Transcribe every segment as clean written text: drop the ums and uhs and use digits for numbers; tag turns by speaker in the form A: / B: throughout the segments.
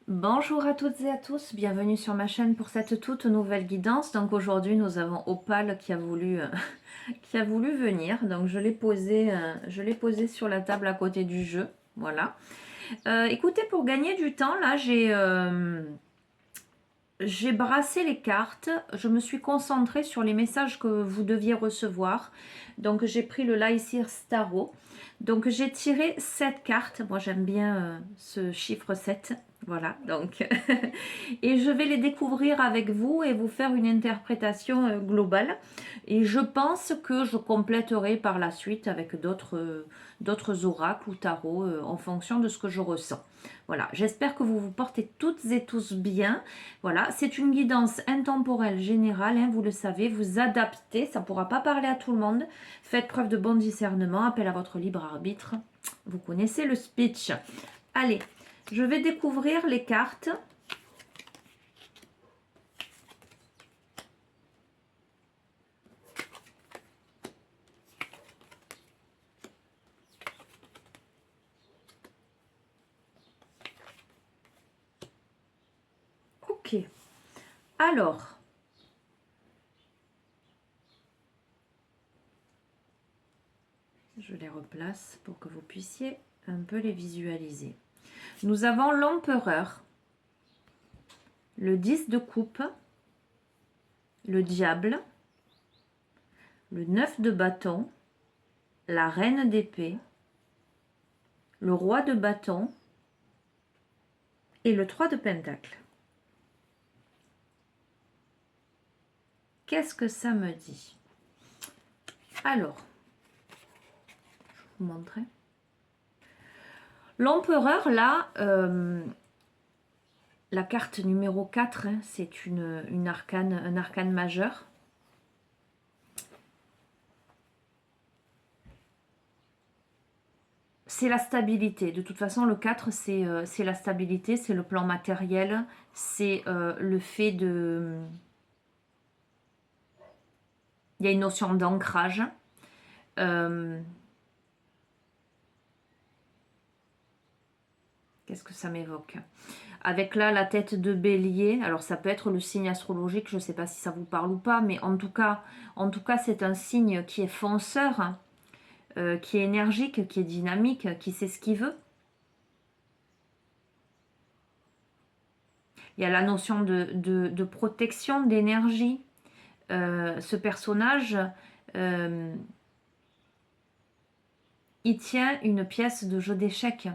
A: Bonjour à toutes et à tous, bienvenue sur ma chaîne pour cette toute nouvelle guidance. Donc aujourd'hui nous avons Opale qui a voulu, qui a voulu venir. Donc je l'ai posé sur la table à côté du jeu. Voilà. Écoutez, pour gagner du temps, là j'ai brassé les cartes, je me suis concentrée sur les messages que vous deviez recevoir. Donc j'ai pris le Lycir Starro. Donc j'ai tiré 7 cartes. Moi j'aime bien ce chiffre 7. Voilà, donc et je vais les découvrir avec vous et vous faire une interprétation globale. Et je pense que je compléterai par la suite avec d'autres oracles ou tarots en fonction de ce que je ressens. Voilà, j'espère que vous vous portez toutes et tous bien. Voilà, c'est une guidance intemporelle générale, hein, vous le savez, vous adaptez, ça ne pourra pas parler à tout le monde. Faites preuve de bon discernement, appel à votre libre arbitre. Vous connaissez le speech. Allez, je vais découvrir les cartes. Ok, alors, je les replace pour que vous puissiez un peu les visualiser. Nous avons l'empereur, le 10 de coupe, le diable, le 9 de bâton, la reine d'épée, le roi de bâton et le 3 de pentacle. Qu'est-ce que ça me dit? Alors, je vais vous montrer. L'empereur, là, la carte numéro 4, hein, c'est un arcane majeur. C'est la stabilité. De toute façon, le 4, c'est la stabilité, c'est le plan matériel, c'est le fait de... Il y a une notion d'ancrage. Qu'est-ce que ça m'évoque? Avec là la tête de bélier, alors ça peut être le signe astrologique, je ne sais pas si ça vous parle ou pas, mais en tout cas c'est un signe qui est fonceur, qui est énergique, qui est dynamique, qui sait ce qu'il veut. Il y a la notion de protection, d'énergie. Ce personnage, il tient une pièce de jeu d'échecs.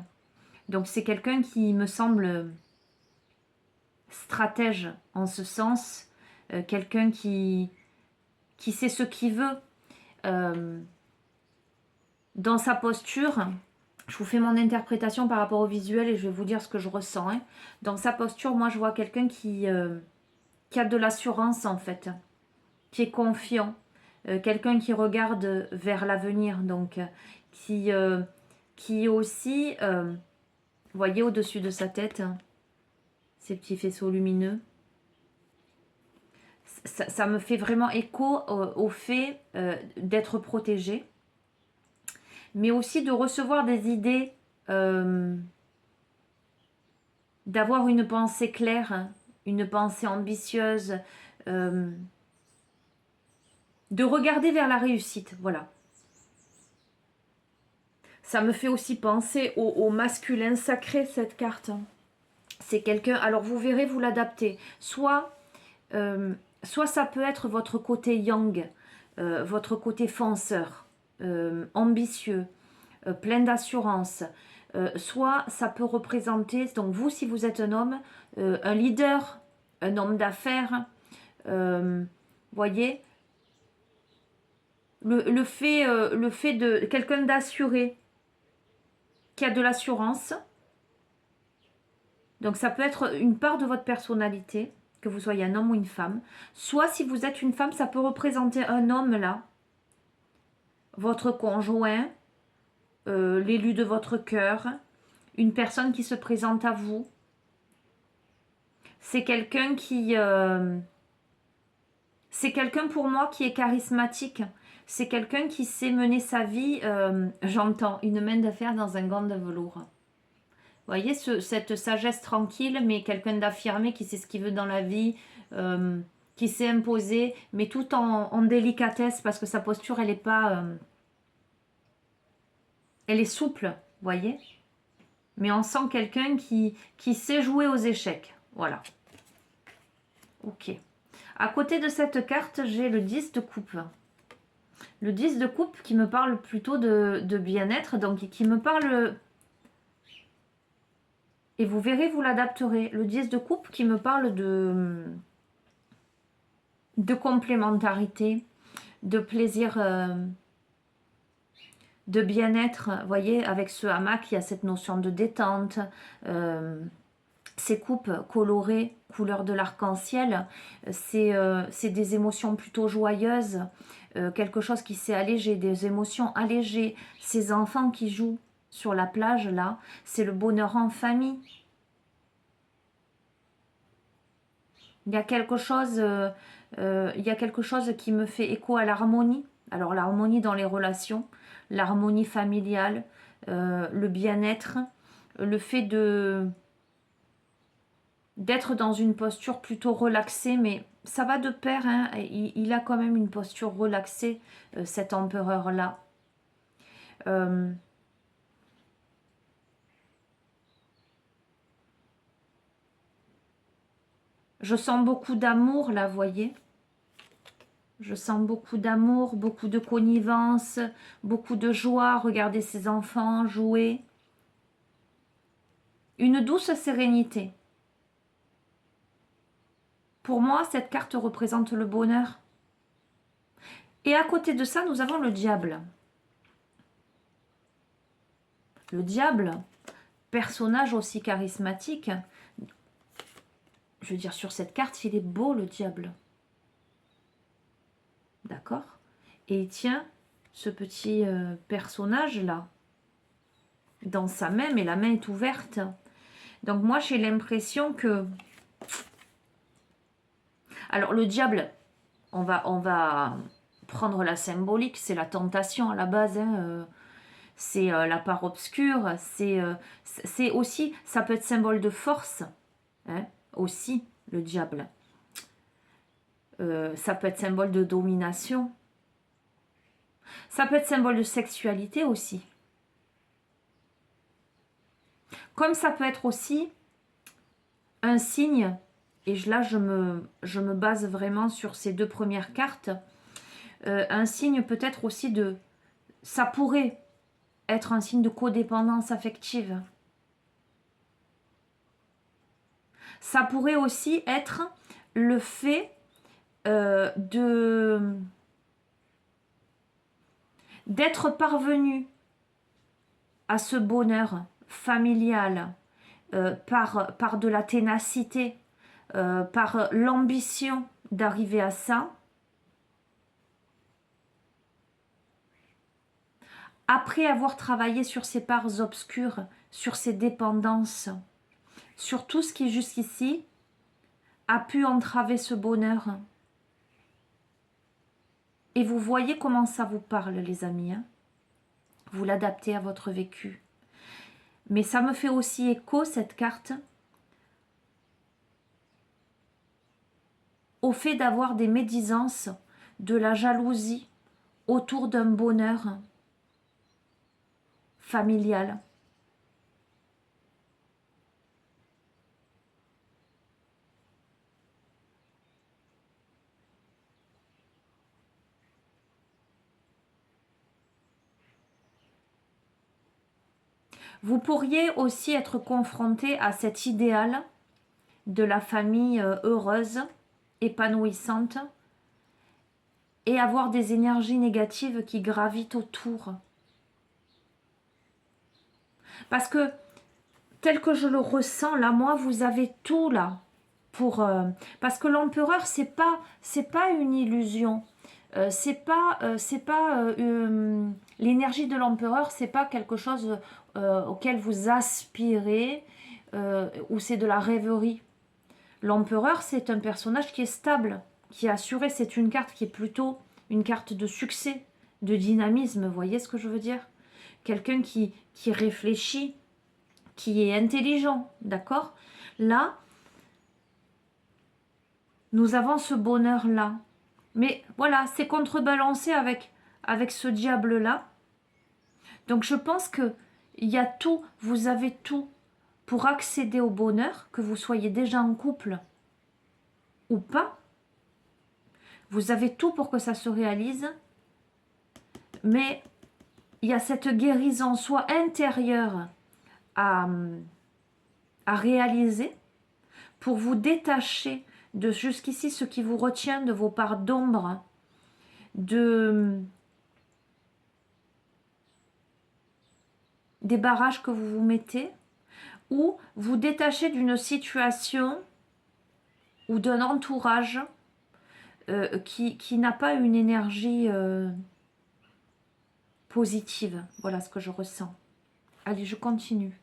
A: Donc c'est quelqu'un qui me semble stratège en ce sens, quelqu'un qui sait ce qu'il veut. Dans sa posture, je vous fais mon interprétation par rapport au visuel et je vais vous dire ce que je ressens. Hein. Dans sa posture, moi je vois quelqu'un qui a de l'assurance en fait, qui est confiant, quelqu'un qui regarde vers l'avenir, donc qui aussi, vous voyez au-dessus de sa tête, hein, ces petits faisceaux lumineux. Ça me fait vraiment écho au fait d'être protégé, mais aussi de recevoir des idées, d'avoir une pensée claire, une pensée ambitieuse, de regarder vers la réussite, voilà. Ça me fait aussi penser au masculin sacré, cette carte. C'est quelqu'un, alors vous verrez, vous l'adaptez. Soit ça peut être votre côté yang, votre côté fonceur, ambitieux, plein d'assurance. Soit ça peut représenter, donc vous si vous êtes un homme, un leader, un homme d'affaires, voyez, le fait de quelqu'un d'assuré, qui a de l'assurance. Donc ça peut être une part de votre personnalité, que vous soyez un homme ou une femme. Soit si vous êtes une femme, ça peut représenter un homme là, votre conjoint, l'élu de votre cœur, une personne qui se présente à vous. C'est quelqu'un qui... c'est quelqu'un pour moi qui est charismatique. C'est quelqu'un qui sait mener sa vie, j'entends, une main de fer dans un gant de velours. voyez, cette sagesse tranquille, mais quelqu'un d'affirmé qui sait ce qu'il veut dans la vie, qui s'est imposé, mais tout en délicatesse, parce que sa posture, elle est pas... elle est souple, voyez. Mais on sent quelqu'un qui sait jouer aux échecs. Voilà. Ok. À côté de cette carte, j'ai le 10 de coupe. Le 10 de coupe qui me parle plutôt de bien-être, donc qui me parle... Et vous verrez, vous l'adapterez. Le 10 de coupe qui me parle de complémentarité, de plaisir, de bien-être. Vous voyez, avec ce hamac, il y a cette notion de détente. Ces coupes colorées, couleur de l'arc-en-ciel, c'est des émotions plutôt joyeuses, quelque chose qui s'est allégé, des émotions allégées. Ces enfants qui jouent sur la plage, là, c'est le bonheur en famille. Il y a quelque chose, qui me fait écho à l'harmonie. Alors l'harmonie dans les relations, l'harmonie familiale, le bien-être, le fait d'être dans une posture plutôt relaxée, mais ça va de pair, hein. Il a quand même une posture relaxée, cet empereur-là. Je sens beaucoup d'amour, là, vous voyez. Je sens beaucoup d'amour, beaucoup de connivence, beaucoup de joie. Regardez ces enfants jouer. Une douce sérénité. Pour moi, cette carte représente le bonheur. Et à côté de ça, nous avons le diable. Le diable, personnage aussi charismatique. Je veux dire, sur cette carte, il est beau, le diable. D'accord? Et il tient ce petit personnage-là dans sa main, mais la main est ouverte. Donc moi, j'ai l'impression que... Alors, le diable, on va prendre la symbolique, c'est la tentation à la base, hein, c'est la part obscure, c'est aussi, ça peut être symbole de force, hein, aussi, le diable. Ça peut être symbole de domination. Ça peut être symbole de sexualité aussi. Comme ça peut être aussi un signe, et là je me base vraiment sur ces deux premières cartes, un signe peut-être aussi de... Ça pourrait être un signe de codépendance affective. Ça pourrait aussi être le fait d'être parvenu à ce bonheur familial par de la ténacité, par l'ambition d'arriver à ça, après avoir travaillé sur ces parts obscures, sur ces dépendances, sur tout ce qui jusqu'ici a pu entraver ce bonheur. Et vous voyez comment ça vous parle, les amis, hein? Vous l'adaptez à votre vécu. Mais ça me fait aussi écho, cette carte, au fait d'avoir des médisances, de la jalousie autour d'un bonheur familial. Vous pourriez aussi être confronté à cet idéal de la famille heureuse, épanouissante, et avoir des énergies négatives qui gravitent autour. Parce que, tel que je le ressens, là, moi, vous avez tout, là, pour... parce que l'empereur, c'est pas une illusion. L'énergie de l'empereur, c'est pas quelque chose auquel vous aspirez, ou c'est de la rêverie. L'empereur, c'est un personnage qui est stable, qui est assuré. C'est une carte qui est plutôt une carte de succès, de dynamisme. Vous voyez ce que je veux dire? Quelqu'un qui réfléchit, qui est intelligent, d'accord? Là, nous avons ce bonheur-là. Mais voilà, c'est contrebalancé avec ce diable-là. Donc je pense que il y a tout, vous avez tout pour accéder au bonheur, que vous soyez déjà en couple ou pas. Vous avez tout pour que ça se réalise. Mais il y a cette guérison soit intérieure à réaliser pour vous détacher de jusqu'ici ce qui vous retient de vos parts d'ombre, des barrages que vous vous mettez, ou vous détacher d'une situation ou d'un entourage qui n'a pas une énergie positive. Voilà ce que je ressens. Allez, je continue.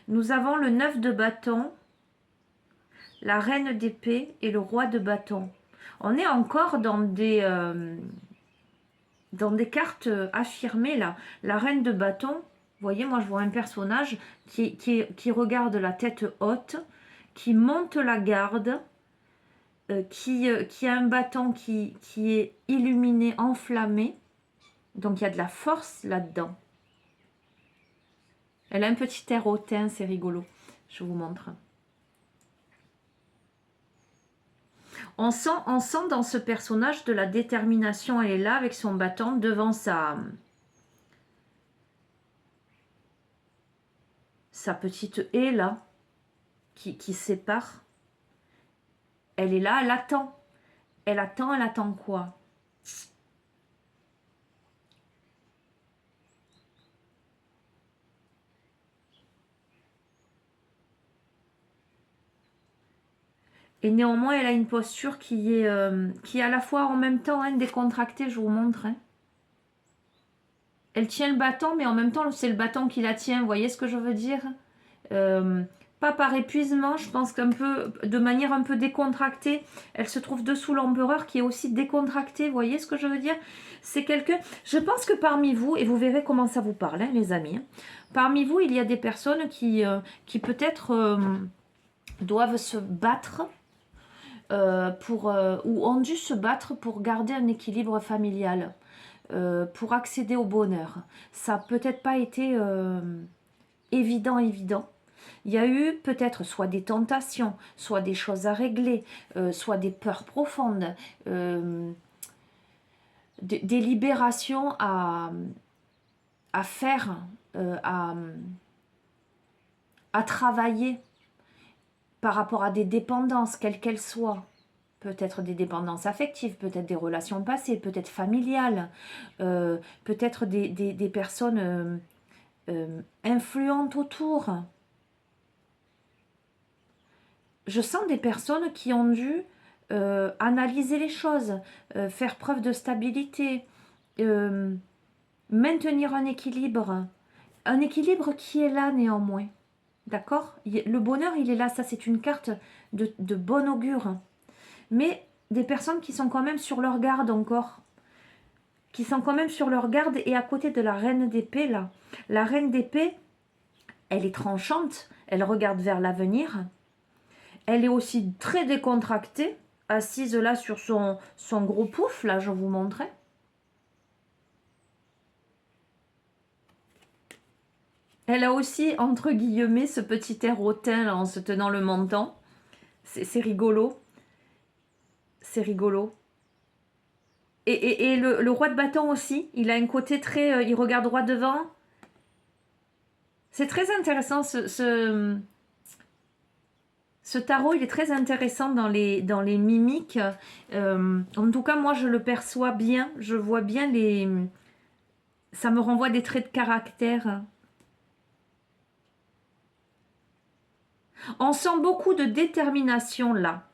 A: Nous avons le 9 de bâton, la reine d'épée et le roi de bâton. On est encore dans des cartes affirmées là. La reine de bâton, vous voyez, moi je vois un personnage qui regarde la tête haute, qui monte la garde, qui a un bâton qui est illuminé, enflammé. Donc il y a de la force là-dedans. Elle a un petit air hautain, c'est rigolo. Je vous montre. On sent dans ce personnage de la détermination. Elle est là avec son bâton devant sa petite haie là qui sépare. Elle est là, elle attend. Elle attend quoi? Et néanmoins, elle a une posture qui est à la fois en même temps décontractée, je vous montre. Elle tient le bâton, mais en même temps, c'est le bâton qui la tient. Vous voyez ce que je veux dire? Pas par épuisement, je pense qu'un peu, de manière un peu décontractée. Elle se trouve dessous l'empereur qui est aussi décontracté. Vous voyez ce que je veux dire? C'est quelqu'un... Je pense que parmi vous, et vous verrez comment ça vous parle, les amis. Parmi vous, il y a des personnes qui peut-être doivent se battre ou ont dû se battre pour garder un équilibre familial, pour accéder au bonheur. Ça n'a peut-être pas été évident. Il y a eu peut-être soit des tentations, soit des choses à régler, soit des peurs profondes, des libérations à faire, à travailler par rapport à des dépendances, quelles qu'elles soient. Peut-être des dépendances affectives, peut-être des relations passées, peut-être familiales, peut-être des personnes influentes autour. Je sens des personnes qui ont dû analyser les choses, faire preuve de stabilité, maintenir un équilibre qui est là néanmoins. D'accord? Le bonheur, il est là, ça c'est une carte de bon augure. Mais des personnes qui sont quand même sur leur garde encore. Qui sont quand même sur leur garde et à côté de la reine d'épée là. La reine d'épée, elle est tranchante, elle regarde vers l'avenir. Elle est aussi très décontractée, assise là sur son gros pouf, là je vous montrais. Elle a aussi, entre guillemets, ce petit air hautain là, en se tenant le menton. C'est rigolo. C'est rigolo. Et le roi de bâton aussi, il a un côté très... il regarde droit devant. C'est très intéressant, ce tarot, il est très intéressant dans les mimiques. En tout cas, moi, je le perçois bien. Je vois bien les... Ça me renvoie des traits de caractère. On sent beaucoup de détermination là.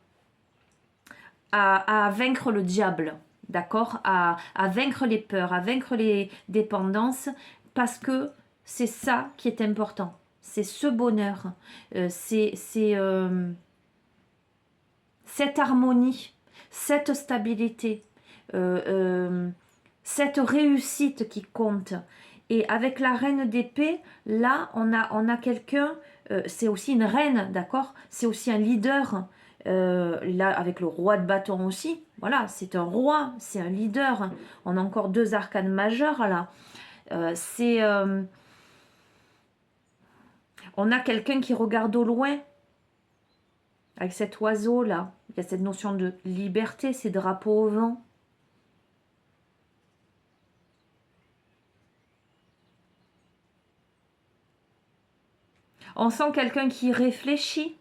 A: À vaincre le diable. D'accord, à vaincre les peurs, à vaincre les dépendances, parce que c'est ça qui est important. C'est ce bonheur, c'est cette harmonie, cette stabilité, cette réussite qui compte. Et avec la reine d'épée, là, on a quelqu'un, c'est aussi une reine, d'accord? C'est aussi un leader. Là, avec le roi de bâton aussi, voilà, c'est un roi, c'est un leader. On a encore deux arcanes majeures, là. On a quelqu'un qui regarde au loin, avec cet oiseau-là. Il y a cette notion de liberté, ces drapeaux au vent. On sent quelqu'un qui réfléchit.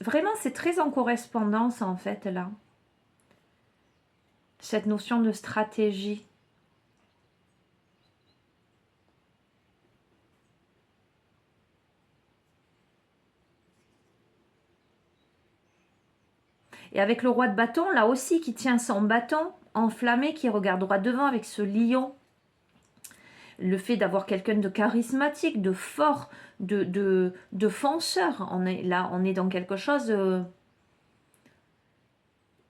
A: Vraiment, c'est très en correspondance, en fait, là. Cette notion de stratégie. Et avec le roi de bâton, là aussi, qui tient son bâton enflammé, qui regarde droit devant avec ce lion. Le fait d'avoir quelqu'un de charismatique, de fort, de fonceur. Là, on est dans quelque chose...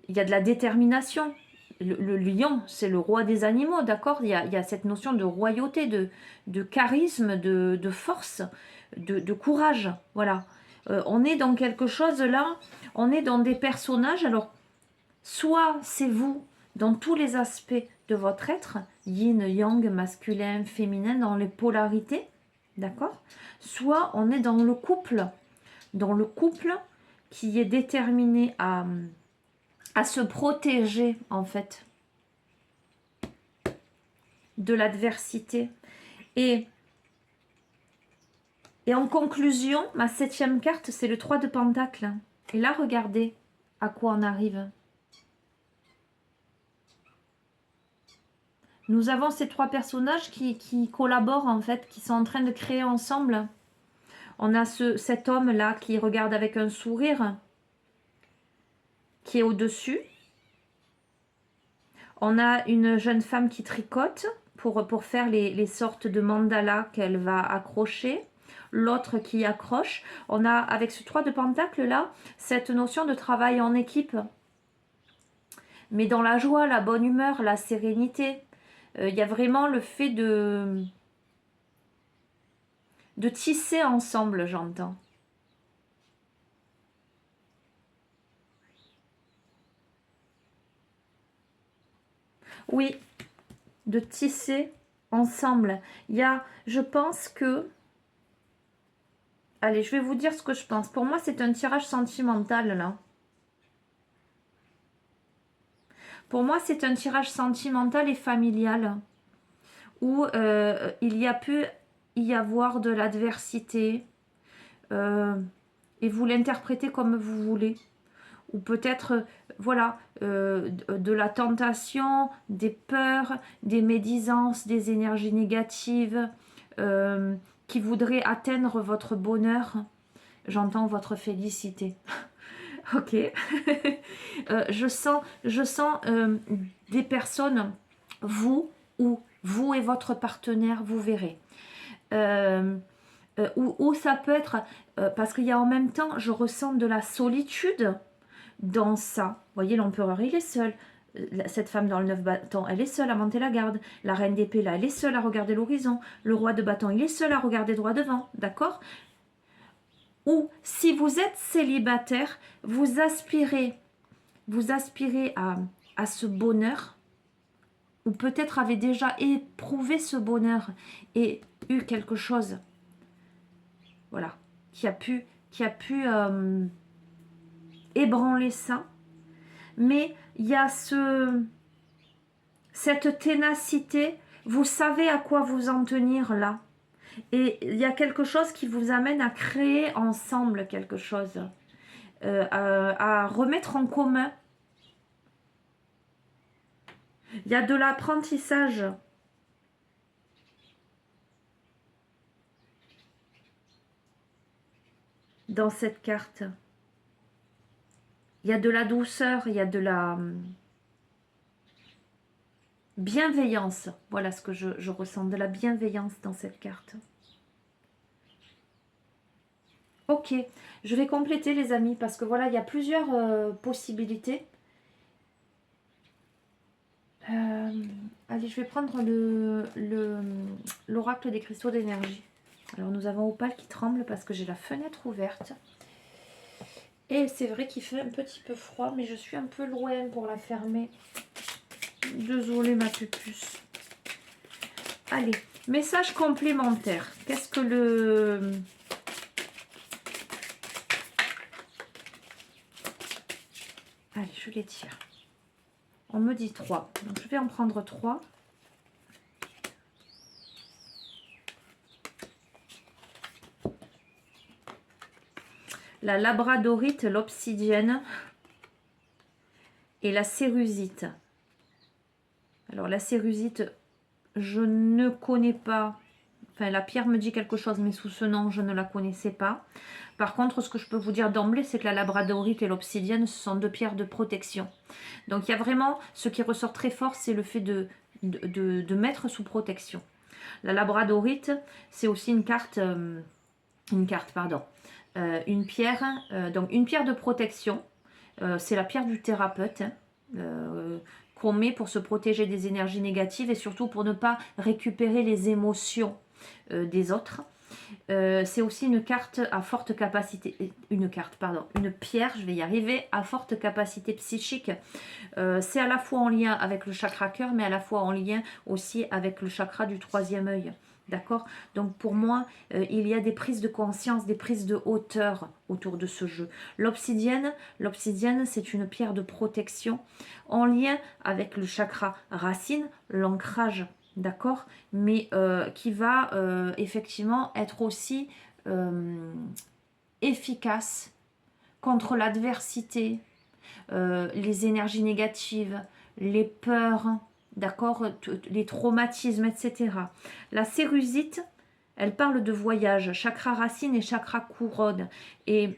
A: il y a de la détermination. Le lion, c'est le roi des animaux, d'accord? Il y a cette notion de royauté, de charisme, de force, de courage. Voilà. On est dans quelque chose là, on est dans des personnages. Alors, soit c'est vous, dans tous les aspects de votre être, yin, yang, masculin, féminin, dans les polarités, d'accord? Soit on est dans le couple qui est déterminé à se protéger, en fait, de l'adversité. Et en conclusion, ma 7e carte, c'est le 3 de Pentacle. Et là, regardez à quoi on arrive. Nous avons ces 3 personnages qui collaborent, en fait, qui sont en train de créer ensemble. On a cet homme-là qui regarde avec un sourire, qui est au-dessus. On a une jeune femme qui tricote pour faire les sortes de mandalas qu'elle va accrocher. L'autre qui accroche. On a, avec ce 3 de Pentacle là, cette notion de travail en équipe. Mais dans la joie, la bonne humeur, la sérénité. Il y a vraiment le fait de tisser ensemble, j'entends. Oui, de tisser ensemble. Il y a, je pense que... Allez, je vais vous dire ce que je pense. Pour moi, c'est un tirage sentimental, là. Pour moi, c'est un tirage sentimental et familial. Où il y a pu y avoir de l'adversité. Et vous l'interprétez comme vous voulez. Ou peut-être, voilà, de la tentation, des peurs, des médisances, des énergies négatives qui voudraient atteindre votre bonheur. J'entends votre félicité. Ok. Je sens des personnes, vous et votre partenaire, vous verrez. Ou ça peut être, parce qu'il y a en même temps, je ressens de la solitude dans ça. Vous voyez, l'empereur, il est seul. Cette femme dans le 9 bâtons, elle est seule à monter la garde. La reine d'épée, là, elle est seule à regarder l'horizon. Le roi de bâton, il est seul à regarder droit devant. D'accord? Ou si vous êtes célibataire, vous aspirez à ce bonheur, ou peut-être avez déjà éprouvé ce bonheur et eu quelque chose, voilà, qui a pu ébranler ça. Mais il y a cette ténacité, vous savez à quoi vous en tenir là. Et il y a quelque chose qui vous amène à créer ensemble quelque chose, à remettre en commun. Il y a de l'apprentissage. Dans cette carte. Il y a de la douceur, il y a de la bienveillance. Voilà ce que je ressens, de la bienveillance dans cette carte. Ok, je vais compléter les amis parce que voilà, il y a plusieurs possibilités. Allez, je vais prendre l'oracle des cristaux d'énergie. Alors, nous avons Opale qui tremble parce que j'ai la fenêtre ouverte. Et c'est vrai qu'il fait un petit peu froid, mais je suis un peu loin pour la fermer. Désolée, ma pupuce. Allez, message complémentaire. Qu'est-ce que le... Allez, je les tire. On me dit 3. Donc, je vais en prendre 3. La labradorite, l'obsidienne et la cérusite. Alors, la cérusite, je ne connais pas. Enfin, la pierre me dit quelque chose, mais sous ce nom, je ne la connaissais pas. Par contre, ce que je peux vous dire d'emblée, c'est que la labradorite et l'obsidienne, ce sont deux pierres de protection. Donc, il y a vraiment, ce qui ressort très fort, c'est le fait de mettre sous protection. La labradorite, c'est aussi une pierre, donc une pierre de protection. C'est la pierre du thérapeute, qu'on met pour se protéger des énergies négatives et surtout pour ne pas récupérer les émotions des autres. C'est aussi une carte à forte capacité, une pierre, je vais y arriver, à forte capacité psychique. C'est à la fois en lien avec le chakra cœur, mais à la fois en lien aussi avec le chakra du troisième œil. D'accord? Donc pour moi, il y a des prises de conscience, des prises de hauteur autour de ce jeu. L'obsidienne, c'est une pierre de protection en lien avec le chakra racine, l'ancrage. D'accord, mais qui va effectivement être aussi efficace contre l'adversité, les énergies négatives, les peurs, d'accord, les traumatismes, etc. La cérusite, elle parle de voyage, chakra racine et chakra couronne. Et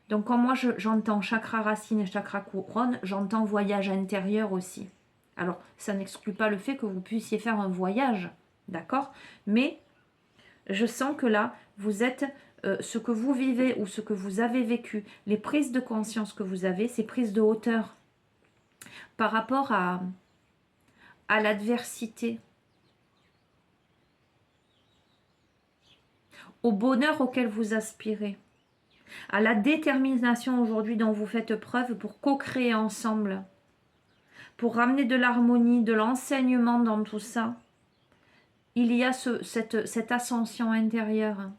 A: donc quand moi j'entends chakra racine et chakra couronne, j'entends voyage intérieur aussi. Alors, ça n'exclut pas le fait que vous puissiez faire un voyage, d'accord? Mais je sens que là, vous êtes, ce que vous vivez ou ce que vous avez vécu, les prises de conscience que vous avez, ces prises de hauteur par rapport à l'adversité, au bonheur auquel vous aspirez, à la détermination aujourd'hui dont vous faites preuve pour co-créer ensemble, pour ramener de l'harmonie, de l'enseignement dans tout ça. Il y a cette ascension intérieure.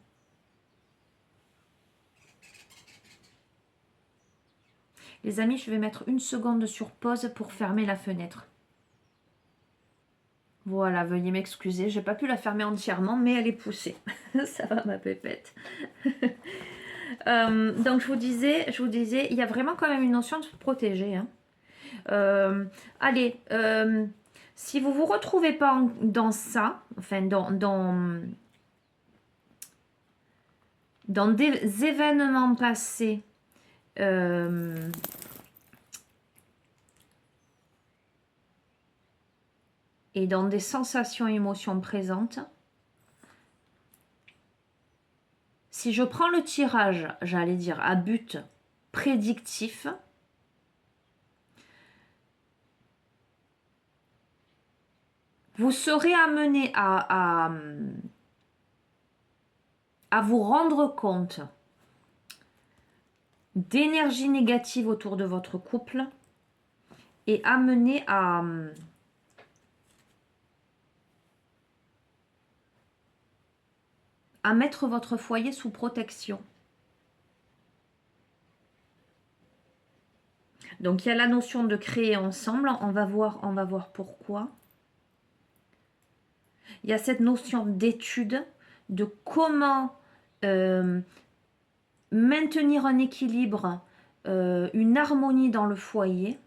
A: Les amis, je vais mettre une seconde sur pause pour fermer la fenêtre. Voilà, veuillez m'excuser, j'ai pas pu la fermer entièrement, mais elle est poussée. Ça va, ma pépette. Donc je vous disais, il y a vraiment quand même une notion de se protéger. Hein. Allez, si vous vous retrouvez pas dans ça, enfin dans des événements passés, et dans des sensations, émotions présentes, si je prends le tirage, j'allais dire à but prédictif, vous serez amené à vous rendre compte d'énergie négative autour de votre couple et amené à mettre votre foyer sous protection. Donc il y a la notion de créer ensemble, on va voir pourquoi. Il y a cette notion d'étude, de comment maintenir un équilibre, une harmonie dans le foyer.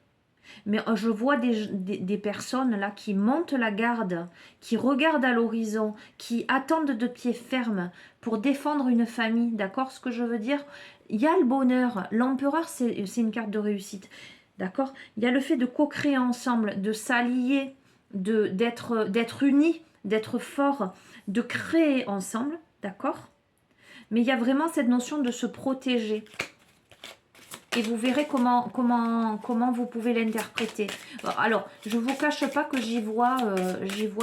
A: Mais je vois des personnes là qui montent la garde, qui regardent à l'horizon, qui attendent de pied ferme pour défendre une famille, d'accord? Ce que je veux dire, il y a le bonheur. L'empereur, c'est une carte de réussite, d'accord? Il y a le fait de co-créer ensemble, de s'allier, d'être unis, d'être forts, de créer ensemble, d'accord? Mais il y a vraiment cette notion de se protéger. et vous verrez comment vous pouvez l'interpréter. Alors, je ne vous cache pas que j'y vois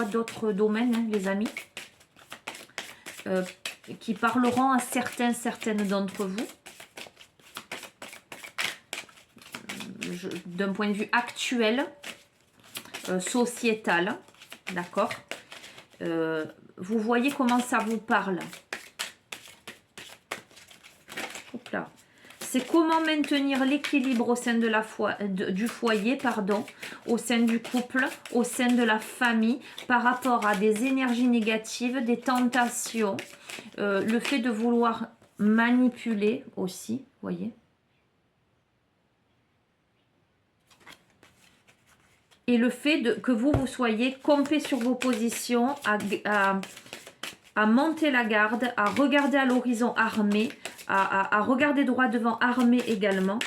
A: d'autres domaines, hein, les amis, qui parleront à certaines d'entre vous. D'un point de vue actuel, sociétal, d'accord. Vous voyez comment ça vous parle. Hop là. C'est comment maintenir l'équilibre au sein de du foyer, pardon, au sein du couple, au sein de la famille, par rapport à des énergies négatives, des tentations, le fait de vouloir manipuler aussi, voyez. Et le fait que vous soyez campé sur vos positions, à monter la garde, à regarder à l'horizon armé, à regarder droit devant armé également,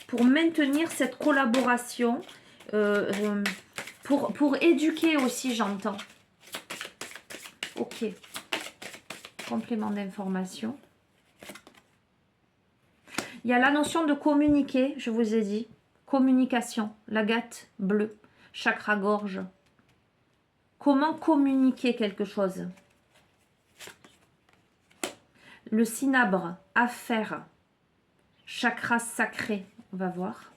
A: pour maintenir cette collaboration, pour éduquer aussi, j'entends. Ok. Complément d'information. Il y a la notion de communiquer, je vous ai dit. Communication, l'agate bleue, chakra gorge. Comment communiquer quelque chose? Le cinabre, affaire, chakra sacré, on va voir.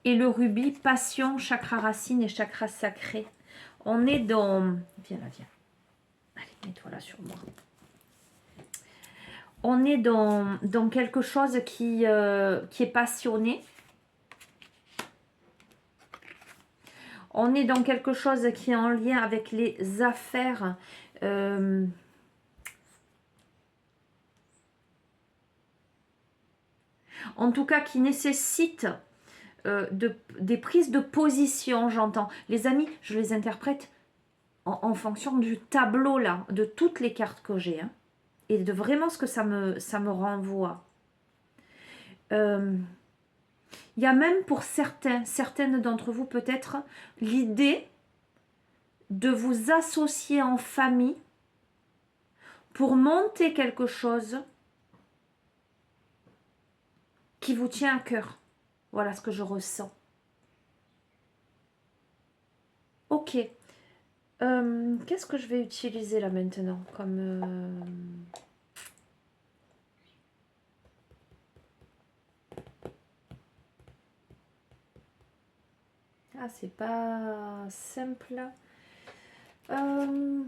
A: Et le rubis, passion, chakra racine et chakra sacré. On est dans... Viens là, viens. Allez, mets-toi là sur moi. On est dans quelque chose qui est passionné. On est dans quelque chose qui est en lien avec les affaires. En tout cas, qui nécessite des prises de position, j'entends. Les amis, je les interprète en fonction du tableau, là, de toutes les cartes que j'ai. Hein, et de vraiment ce que ça me renvoie. Il y a même pour certaines d'entre vous, peut-être, l'idée de vous associer en famille pour monter quelque chose qui vous tient à cœur. Voilà ce que je ressens. Ok. Qu'est-ce que je vais utiliser là maintenant comme... Ah, c'est pas simple. Je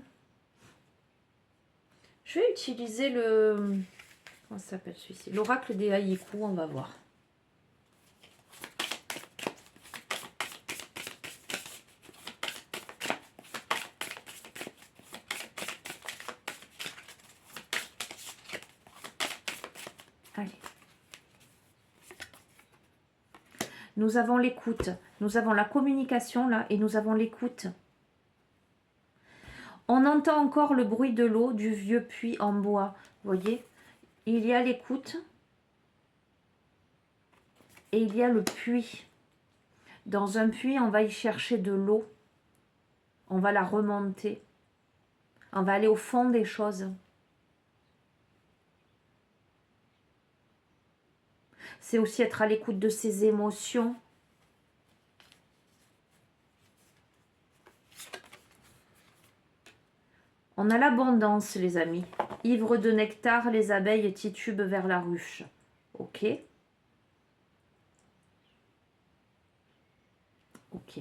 A: vais utiliser le... Comment ça s'appelle celui-ci? L'oracle des haïkus, on va voir. Allez. Nous avons l'écoute, nous avons la communication là et nous avons l'écoute. On entend encore le bruit de l'eau du vieux puits en bois, vous voyez. Il y a l'écoute et il y a le puits. Dans un puits, on va y chercher de l'eau, on va la remonter, on va aller au fond des choses. C'est aussi être à l'écoute de ses émotions. On a l'abondance, les amis. Ivre de nectar, les abeilles titubent vers la ruche. Ok. Ok.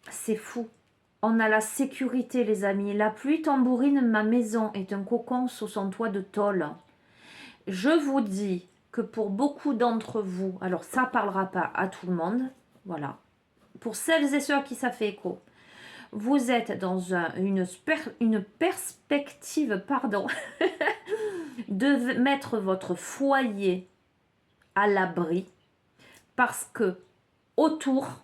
A: C'est fou. On a la sécurité, les amis. La pluie tambourine ma maison est un cocon sous son toit de tôle. Je vous dis que pour beaucoup d'entre vous, alors ça ne parlera pas à tout le monde, voilà. Pour celles et ceux à qui ça fait écho, vous êtes dans une perspective, pardon, de mettre votre foyer à l'abri parce que autour,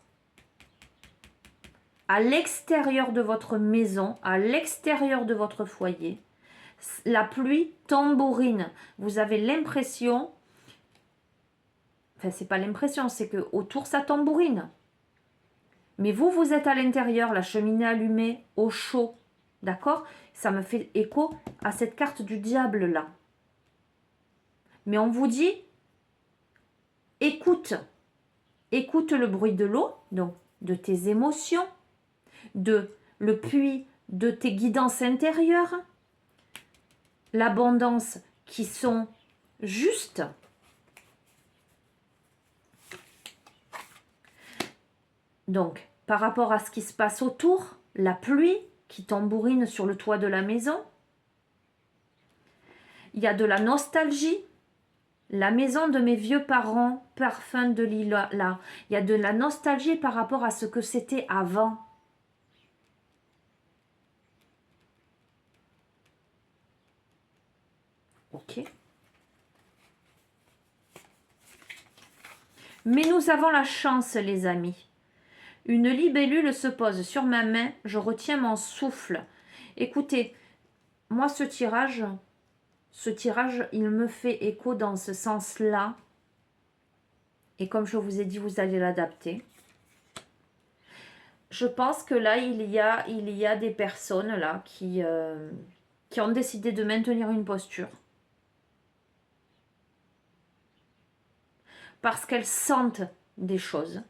A: à l'extérieur de votre maison, à l'extérieur de votre foyer, la pluie tambourine. Vous avez l'impression, enfin c'est pas l'impression, c'est que autour ça tambourine. Mais vous êtes à l'intérieur, la cheminée allumée, au chaud. D'accord? Ça me fait écho à cette carte du diable là. Mais on vous dit, écoute. Écoute le bruit de l'eau, donc de tes émotions, de le puits de tes guidances intérieures, l'abondance qui sont justes. Donc, par rapport à ce qui se passe autour, la pluie qui tambourine sur le toit de la maison, il y a de la nostalgie. La maison de mes vieux parents, parfum de lilas, là. Il y a de la nostalgie par rapport à ce que c'était avant. Ok. Mais nous avons la chance, les amis. Une libellule se pose sur ma main, je retiens mon souffle. Écoutez, moi ce tirage, il me fait écho dans ce sens-là. Et comme je vous ai dit, vous allez l'adapter. Je pense que là, il y a des personnes là qui ont décidé de maintenir une posture. Parce qu'elles sentent des choses.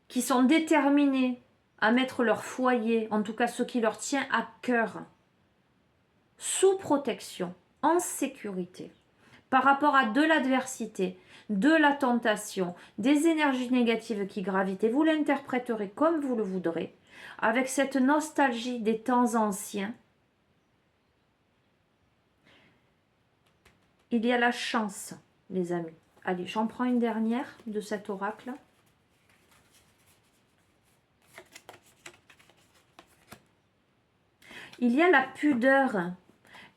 A: Qui sont déterminées à mettre leur foyer, en tout cas ce qui leur tient à cœur, sous protection, en sécurité, par rapport à de l'adversité, de la tentation, des énergies négatives qui gravitent. Et vous l'interpréterez comme vous le voudrez, avec cette nostalgie des temps anciens. Il y a la chance, les amis. Allez, j'en prends une dernière de cet oracle. Il y a la pudeur.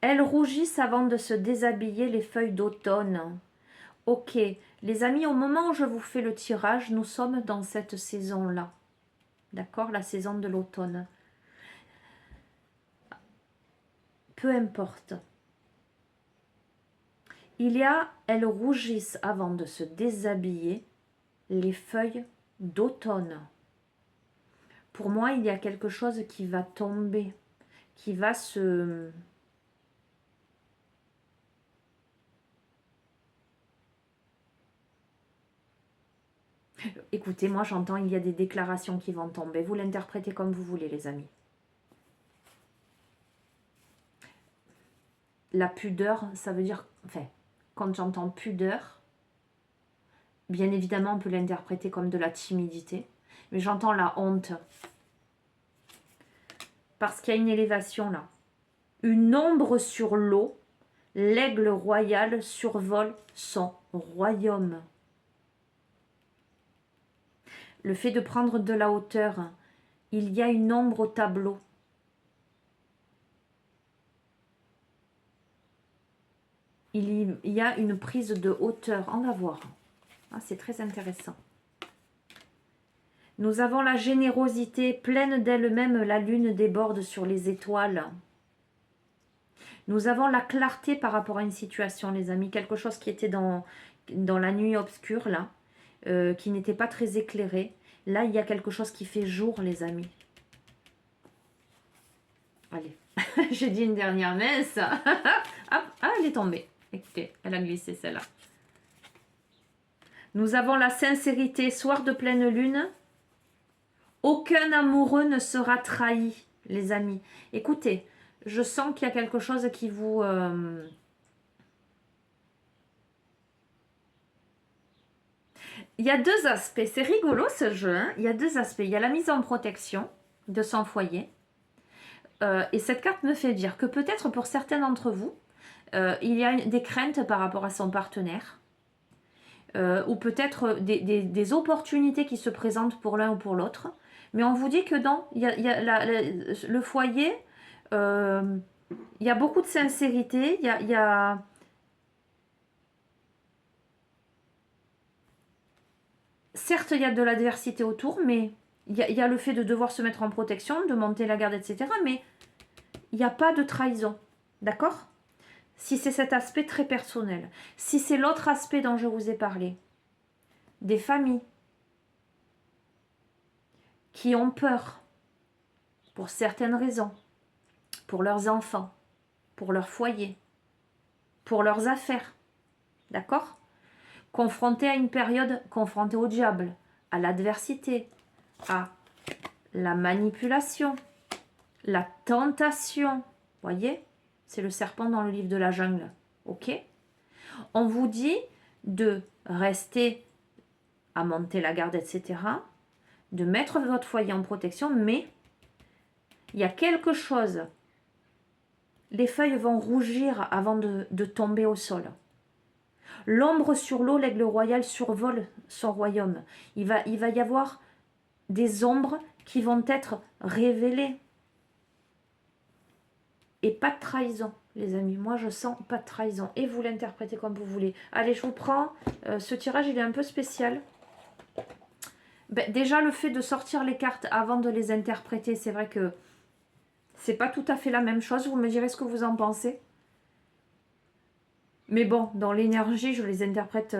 A: Elles rougissent avant de se déshabiller les feuilles d'automne. Ok, les amis, au moment où je vous fais le tirage, nous sommes dans cette saison-là. D'accord? La saison de l'automne. Peu importe. Il y a, elles rougissent avant de se déshabiller les feuilles d'automne. Pour moi, il y a quelque chose qui va tomber, qui va se... Écoutez, moi j'entends, il y a des déclarations qui vont tomber. Vous l'interprétez comme vous voulez, les amis. La pudeur, ça veut dire... Enfin, quand j'entends pudeur, bien évidemment, on peut l'interpréter comme de la timidité. Mais j'entends la honte. Parce qu'il y a une élévation là. Une ombre sur l'eau. L'aigle royal survole son royaume. Le fait de prendre de la hauteur, il y a une ombre au tableau. Il y a une prise de hauteur. On va voir. Ah, c'est très intéressant. Nous avons la générosité pleine d'elle-même. La lune déborde sur les étoiles. Nous avons la clarté par rapport à une situation, les amis. Quelque chose qui était dans la nuit obscure, là. Qui n'était pas très éclairé. Là, il y a quelque chose qui fait jour, les amis. Allez, j'ai dit une dernière messe. Ah, elle est tombée. Écoutez, elle a glissé celle-là. Nous avons la sincérité, soir de pleine lune. Aucun amoureux ne sera trahi, les amis. Écoutez, je sens qu'il y a quelque chose qui vous... Il y a deux aspects. C'est rigolo ce jeu. Hein. Il y a deux aspects. Il y a la mise en protection de son foyer. Et cette carte me fait dire que peut-être pour certains d'entre vous, il y a des craintes par rapport à son partenaire. Ou peut-être des opportunités qui se présentent pour l'un ou pour l'autre. Mais on vous dit que non, il y a le foyer, il y a beaucoup de sincérité, il y a certes, il y a de l'adversité autour, mais il y a le fait de devoir se mettre en protection, de monter la garde, etc. Mais il n'y a pas de trahison. D'accord? Si c'est cet aspect très personnel. Si c'est l'autre aspect dont je vous ai parlé. Des familles qui ont peur pour certaines raisons, pour leurs enfants, pour leur foyer, pour leurs affaires. D'accord? Confrontés à une période, confrontés au diable, à l'adversité, à la manipulation, la tentation. Voyez? C'est le serpent dans le livre de la jungle. Ok? On vous dit de rester à monter la garde, etc. De mettre votre foyer en protection, mais il y a quelque chose. Les feuilles vont rougir avant de tomber au sol. L'ombre sur l'eau, l'aigle royal survole son royaume. Il va y avoir des ombres qui vont être révélées. Et pas de trahison, les amis. Moi, je sens pas de trahison. Et vous l'interprétez comme vous voulez. Allez, je vous prends. Ce tirage, il est un peu spécial. Ben, déjà, le fait de sortir les cartes avant de les interpréter, c'est vrai que c'est pas tout à fait la même chose. Vous me direz ce que vous en pensez. Mais bon, dans l'énergie, je les interprète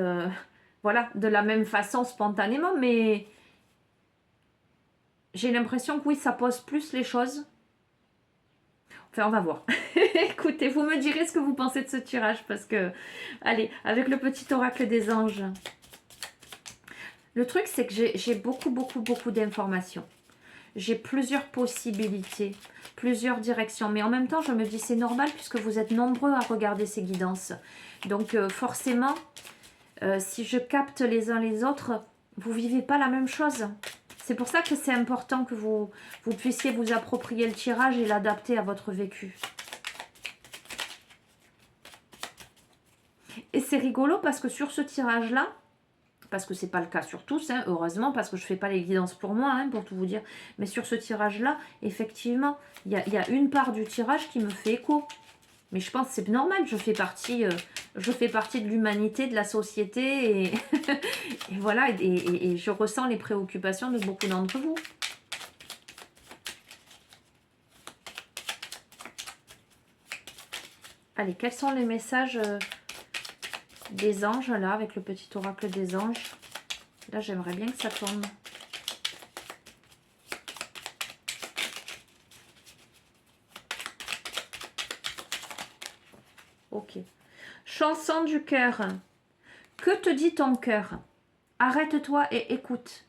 A: voilà, de la même façon, spontanément. Mais j'ai l'impression que oui, ça pose plus les choses. Enfin, on va voir. Écoutez, vous me direz ce que vous pensez de ce tirage. Parce que, allez, avec le petit oracle des anges. Le truc, c'est que j'ai beaucoup d'informations. J'ai plusieurs possibilités, plusieurs directions. Mais en même temps, je me dis, c'est normal puisque vous êtes nombreux à regarder ces guidances. Donc, forcément, si je capte les uns les autres, vous ne vivez pas la même chose. C'est pour ça que c'est important que vous puissiez vous approprier le tirage et l'adapter à votre vécu. Et c'est rigolo parce que sur ce tirage-là, parce que ce n'est pas le cas sur tous, hein, heureusement, parce que je ne fais pas les guidances pour moi, hein, pour tout vous dire. Mais sur ce tirage-là, effectivement, il y a une part du tirage qui me fait écho. Mais je pense que c'est normal, je fais partie de l'humanité, de la société, et, et voilà, et je ressens les préoccupations de beaucoup d'entre vous. Allez, quels sont les messages des anges, là, avec le petit oracle des anges? Là, j'aimerais bien que ça tombe. Ok. Chanson du cœur. Que te dit ton cœur? Arrête-toi et écoute.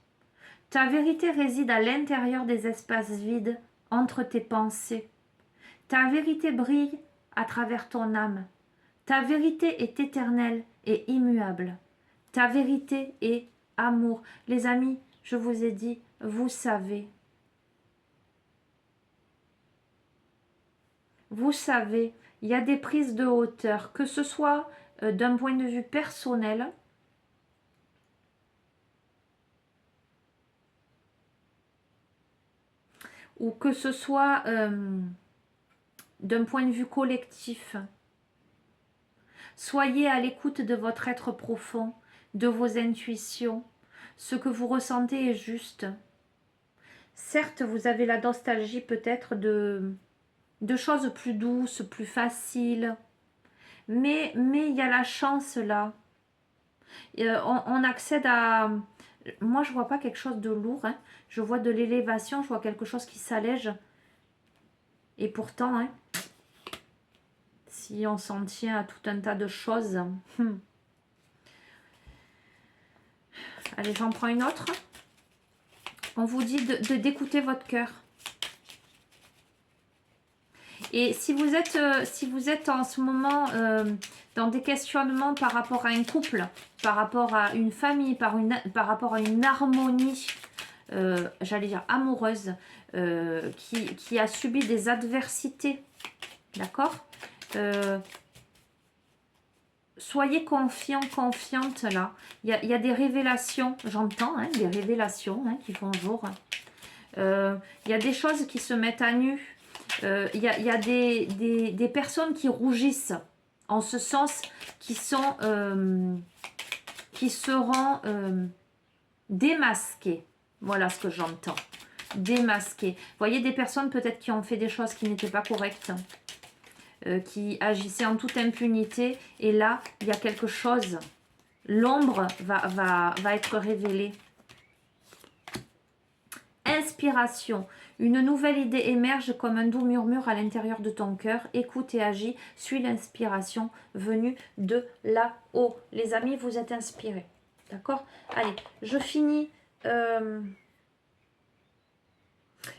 A: Ta vérité réside à l'intérieur des espaces vides entre tes pensées. Ta vérité brille à travers ton âme. Ta vérité est éternelle et immuable. Ta vérité est amour. Les amis, je vous ai dit, vous savez. Vous savez, il y a des prises de hauteur, que ce soit d'un point de vue personnel, ou que ce soit d'un point de vue collectif. Soyez à l'écoute de votre être profond, de vos intuitions. Ce que vous ressentez est juste. Certes, vous avez la nostalgie peut-être de choses plus douces, plus faciles. Mais il y a la chance là. On accède à... Moi, je vois pas quelque chose de lourd. Hein. Je vois de l'élévation, je vois quelque chose qui s'allège. Et pourtant, hein, si on s'en tient à tout un tas de choses... Allez, j'en prends une autre. On vous dit d'écouter votre cœur. Et si vous êtes en ce moment dans des questionnements par rapport à un couple, par rapport à une famille, par rapport à une harmonie, j'allais dire amoureuse, qui a subi des adversités, d'accord, soyez confiants, confiantes là. Il y a des révélations, j'entends, hein, des révélations qui font jour. Il y a des choses qui se mettent à nu. Il y a des personnes qui rougissent, en ce sens, qui seront démasquées. Voilà ce que j'entends. Démasquées. Vous voyez des personnes peut-être qui ont fait des choses qui n'étaient pas correctes, qui agissaient en toute impunité. Et là, il y a quelque chose. L'ombre va être révélée. inspiration. Une nouvelle idée émerge comme un doux murmure à l'intérieur de ton cœur. Écoute et agis. Suis l'inspiration venue de là-haut. Les amis, vous êtes inspirés. D'accord? Allez, je finis.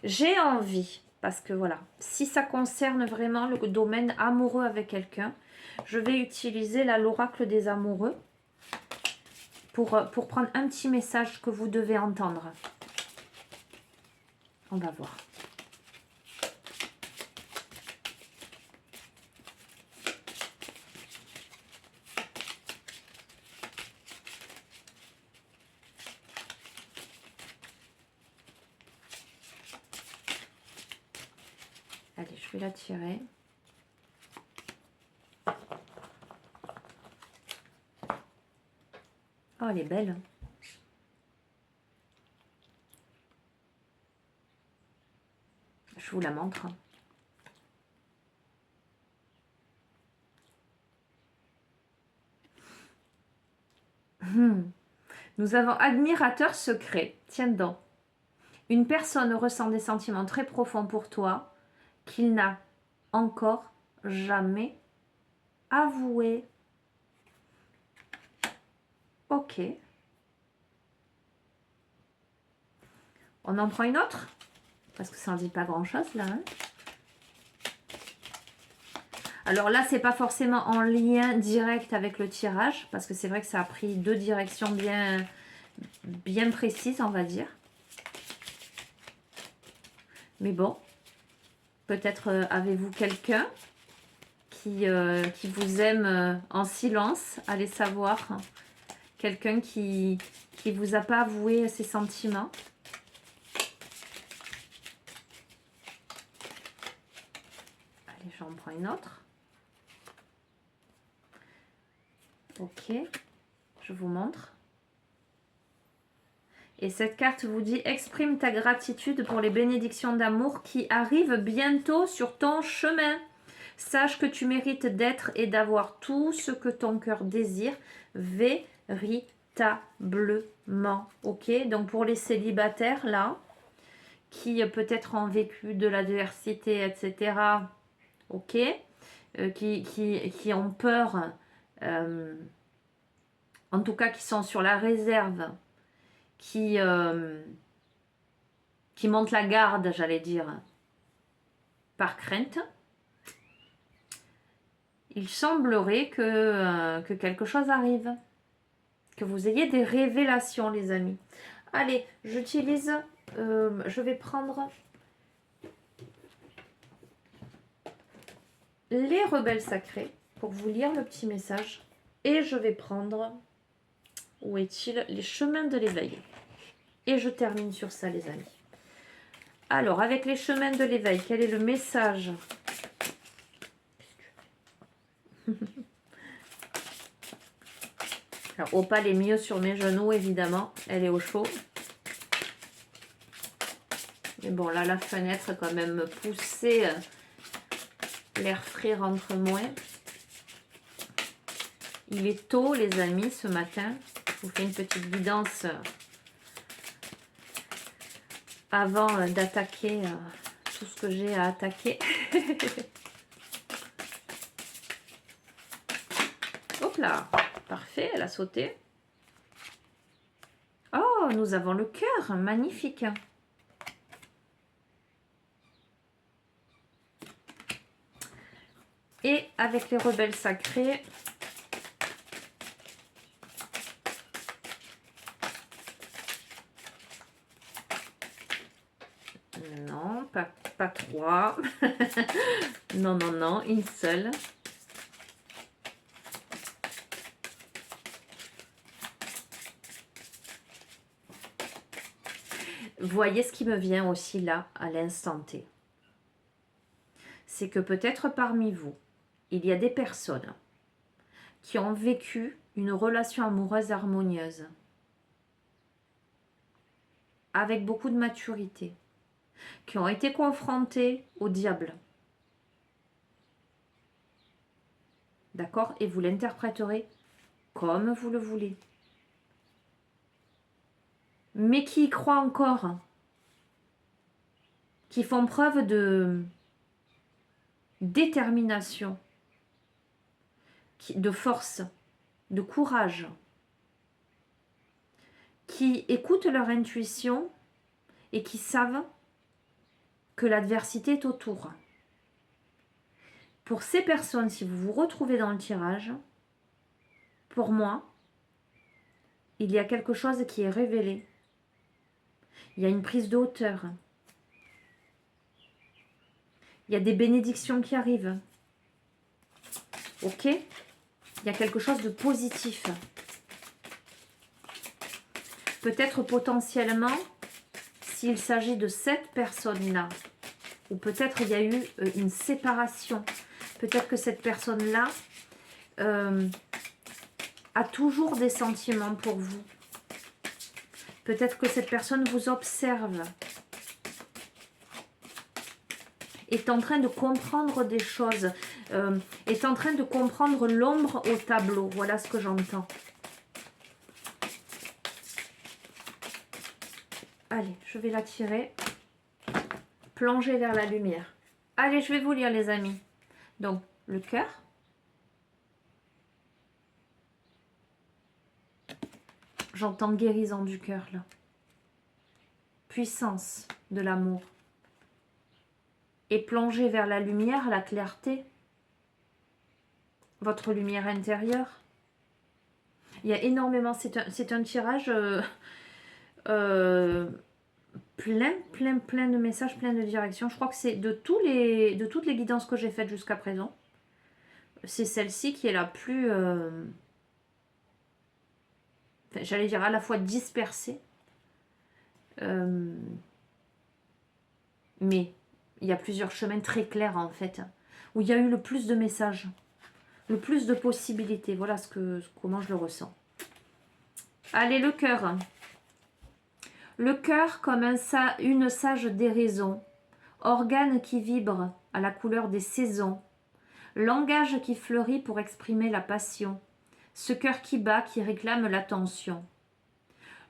A: J'ai envie, parce que voilà, si ça concerne vraiment le domaine amoureux avec quelqu'un, je vais utiliser l'oracle des amoureux pour prendre un petit message que vous devez entendre. On va voir. Allez, je vais la tirer. Oh, elle est belle. Je vous la montre. Nous avons admirateur secret. Tiens donc. Une personne ressent des sentiments très profonds pour toi qu'il n'a encore jamais avoué. Ok. On en prend une autre? Parce que ça n'en dit pas grand-chose, là. Hein, alors là, c'est pas forcément en lien direct avec le tirage. Parce que c'est vrai que ça a pris deux directions bien précises, on va dire. Mais bon. Peut-être avez-vous quelqu'un qui vous aime en silence. Allez savoir. Quelqu'un qui vous a pas avoué ses sentiments. Allez, j'en prends une autre. Ok, je vous montre. Et cette carte vous dit: exprime ta gratitude pour les bénédictions d'amour qui arrivent bientôt sur ton chemin. Sache que tu mérites d'être et d'avoir tout ce que ton cœur désire véritablement. Ok, donc pour les célibataires là, qui peut-être ont vécu de l'adversité, etc. Ok, qui ont peur, en tout cas qui sont sur la réserve, qui montent la garde, j'allais dire, par crainte. Il semblerait que quelque chose arrive, que vous ayez des révélations, les amis. Allez, j'utilise, je vais prendre les rebelles sacrés pour vous lire le petit message. Et je vais prendre, où est-il, les chemins de l'éveil. Et je termine sur ça, les amis. Alors, avec les chemins de l'éveil, quel est le message? Alors, Opale est mieux sur mes genoux, évidemment. Elle est au chaud. Mais bon, là, la fenêtre, quand même, me poussait. L'air frais rentre moins. Il est tôt, les amis, ce matin. Je vous fais une petite guidance avant d'attaquer tout ce que j'ai à attaquer. Hop là, parfait, elle a sauté. Oh, nous avons le cœur, magnifique. Et avec les rebelles sacrés, non, pas trois. Non, non, non, une seule. Voyez ce qui me vient aussi là, à l'instant T. C'est que peut-être parmi vous, il y a des personnes qui ont vécu une relation amoureuse harmonieuse, avec beaucoup de maturité, qui ont été confrontées au diable. D'accord? Et vous l'interpréterez comme vous le voulez. Mais qui y croient encore. qui font preuve de détermination, de force, de courage, qui écoutent leur intuition et qui savent que l'adversité est autour. Pour ces personnes, si vous vous retrouvez dans le tirage, pour moi, il y a quelque chose qui est révélé. Il y a une prise de hauteur. Il y a des bénédictions qui arrivent. Ok? Il y a quelque chose de positif. Peut-être potentiellement, s'il s'agit de cette personne-là, ou peut-être il y a eu une séparation. Peut-être que cette personne-là a toujours des sentiments pour vous. Peut-être que cette personne vous observe, est en train de comprendre des choses, est en train de comprendre l'ombre au tableau. Voilà ce que j'entends. Allez, je vais la tirer. Plonger vers la lumière. Allez, je vais vous lire les amis. Donc, le cœur. J'entends guérison du cœur là. Puissance de l'amour. Et plonger vers la lumière, la clarté. Votre lumière intérieure. Il y a énormément, c'est un tirage plein de messages, plein de directions. Je crois que c'est de toutes les guidances que j'ai faites jusqu'à présent. C'est celle-ci qui est la plus, j'allais dire à la fois dispersée. Mais il y a plusieurs chemins très clairs en fait, où il y a eu le plus de messages, le plus de possibilités. Voilà comment je le ressens. Allez, le cœur. Le cœur comme une sage déraison, organe qui vibre à la couleur des saisons, langage qui fleurit pour exprimer la passion, ce cœur qui bat, qui réclame l'attention.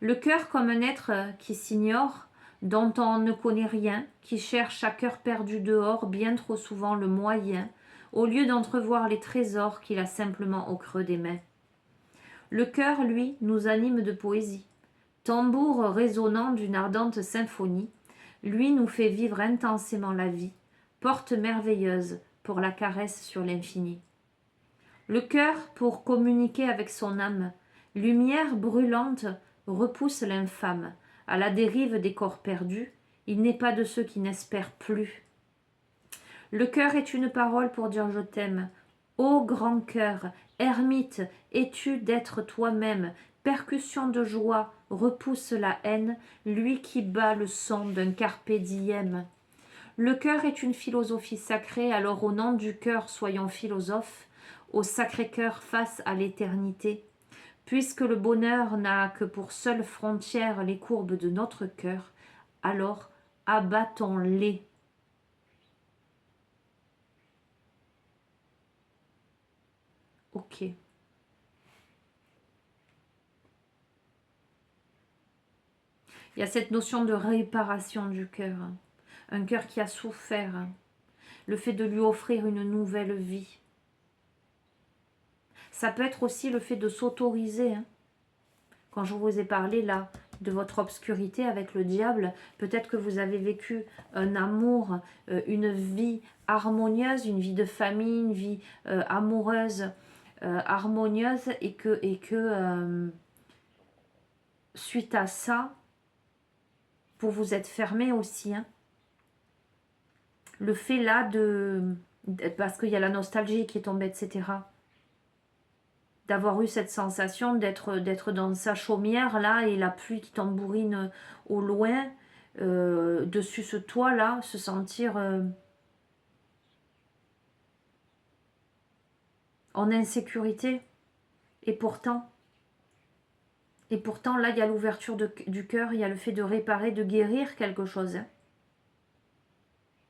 A: Le cœur comme un être qui s'ignore, dont on ne connaît rien, qui cherche à cœur perdu dehors bien trop souvent le moyen, au lieu d'entrevoir les trésors qu'il a simplement au creux des mains. Le cœur, lui, nous anime de poésie. Tambour résonnant d'une ardente symphonie, lui nous fait vivre intensément la vie, porte merveilleuse pour la caresse sur l'infini. Le cœur, pour communiquer avec son âme, lumière brûlante, repousse l'infâme. À la dérive des corps perdus, il n'est pas de ceux qui n'espèrent plus. Le cœur est une parole pour dire je t'aime. Ô grand cœur, ermite, es-tu d'être toi-même, percussion de joie, repousse la haine, lui qui bat le son d'un carpe diem. Le cœur est une philosophie sacrée, alors au nom du cœur soyons philosophes, au Sacré-Cœur face à l'éternité. Puisque le bonheur n'a que pour seule frontière les courbes de notre cœur, alors abattons-les. Ok. Il y a cette notion de réparation du cœur. Un cœur qui a souffert. Le fait de lui offrir une nouvelle vie. Ça peut être aussi le fait de s'autoriser. Quand je vous ai parlé là de votre obscurité avec le diable, peut-être que vous avez vécu un amour, une vie harmonieuse, une vie de famille, une vie amoureuse, harmonieuse, et que suite à ça, vous vous êtes fermé aussi. Le fait là parce qu'il y a la nostalgie qui est tombée, etc. D'avoir eu cette sensation d'être dans sa chaumière là et la pluie qui tambourine au loin dessus ce toit là, se sentir en insécurité. Et pourtant là il y a l'ouverture du cœur, il y a le fait de réparer, de guérir quelque chose.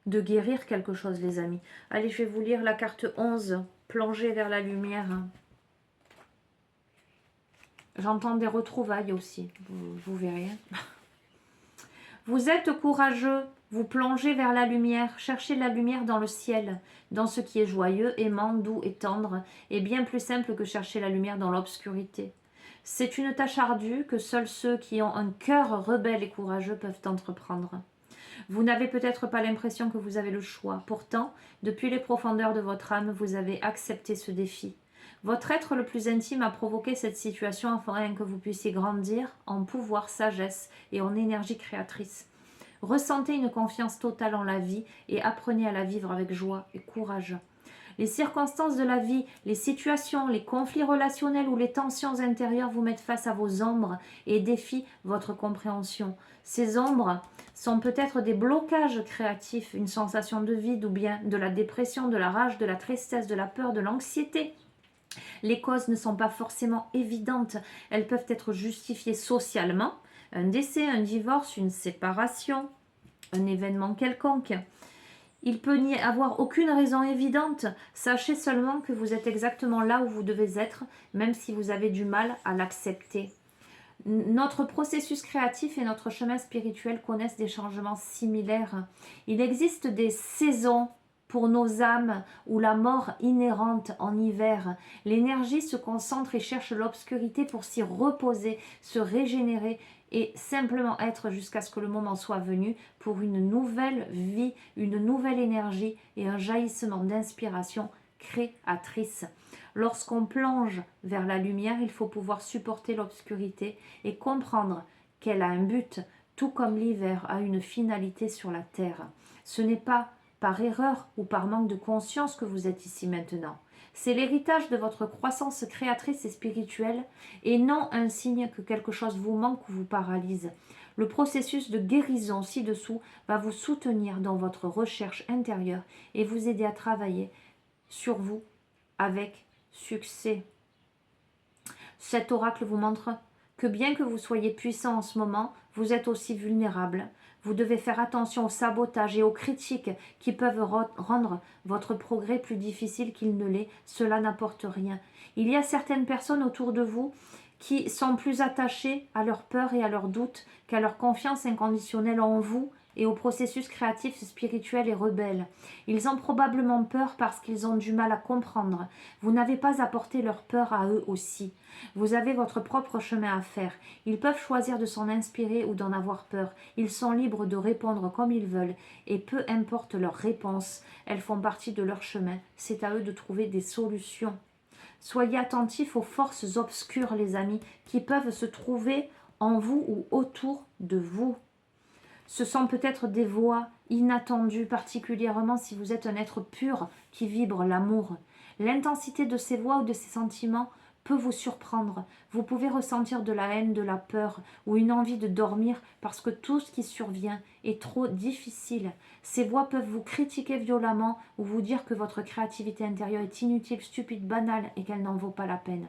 A: De guérir quelque chose les amis. Allez, je vais vous lire la carte 11, plonger vers la lumière. J'entends des retrouvailles aussi, vous verrez. Vous êtes courageux, vous plongez vers la lumière, cherchez la lumière dans le ciel, dans ce qui est joyeux, aimant, doux et tendre, et bien plus simple que chercher la lumière dans l'obscurité. C'est une tâche ardue que seuls ceux qui ont un cœur rebelle et courageux peuvent entreprendre. Vous n'avez peut-être pas l'impression que vous avez le choix. Pourtant, depuis les profondeurs de votre âme, vous avez accepté ce défi. Votre être le plus intime a provoqué cette situation afin que vous puissiez grandir en pouvoir, sagesse et en énergie créatrice. Ressentez une confiance totale en la vie et apprenez à la vivre avec joie et courage. Les circonstances de la vie, les situations, les conflits relationnels ou les tensions intérieures vous mettent face à vos ombres et défient votre compréhension. Ces ombres sont peut-être des blocages créatifs, une sensation de vide ou bien de la dépression, de la rage, de la tristesse, de la peur, de l'anxiété. Les causes ne sont pas forcément évidentes, elles peuvent être justifiées socialement, un décès, un divorce, une séparation, un événement quelconque. Il peut n'y avoir aucune raison évidente. Sachez seulement que vous êtes exactement là où vous devez être, même si vous avez du mal à l'accepter. Notre processus créatif et notre chemin spirituel connaissent des changements similaires. Il existe des saisons pour nos âmes où la mort inhérente en hiver. L'énergie se concentre et cherche l'obscurité pour s'y reposer, se régénérer et simplement être jusqu'à ce que le moment soit venu pour une nouvelle vie, une nouvelle énergie et un jaillissement d'inspiration créatrice. Lorsqu'on plonge vers la lumière, il faut pouvoir supporter l'obscurité et comprendre qu'elle a un but, tout comme l'hiver a une finalité sur la terre. Ce n'est pas par erreur ou par manque de conscience que vous êtes ici maintenant. C'est l'héritage de votre croissance créatrice et spirituelle et non un signe que quelque chose vous manque ou vous paralyse. Le processus de guérison ci-dessous va vous soutenir dans votre recherche intérieure et vous aider à travailler sur vous avec succès. Cet oracle vous montre que bien que vous soyez puissant en ce moment, vous êtes aussi vulnérable. Vous devez faire attention aux sabotages et aux critiques qui peuvent rendre votre progrès plus difficile qu'il ne l'est. Cela n'apporte rien. Il y a certaines personnes autour de vous qui sont plus attachées à leur peur et à leurs doutes qu'à leur confiance inconditionnelle en vous et au processus créatif, spirituel et rebelle. Ils ont probablement peur parce qu'ils ont du mal à comprendre. Vous n'avez pas apporté leur peur à eux aussi. Vous avez votre propre chemin à faire. Ils peuvent choisir de s'en inspirer ou d'en avoir peur. Ils sont libres de répondre comme ils veulent et peu importe leurs réponses, elles font partie de leur chemin. C'est à eux de trouver des solutions. Soyez attentifs aux forces obscures, les amis, qui peuvent se trouver en vous ou autour de vous. Ce sont peut-être des voix inattendues, particulièrement si vous êtes un être pur qui vibre l'amour. L'intensité de ces voix ou de ces sentiments peut vous surprendre. Vous pouvez ressentir de la haine, de la peur ou une envie de dormir parce que tout ce qui survient est trop difficile. Ces voix peuvent vous critiquer violemment ou vous dire que votre créativité intérieure est inutile, stupide, banale et qu'elle n'en vaut pas la peine.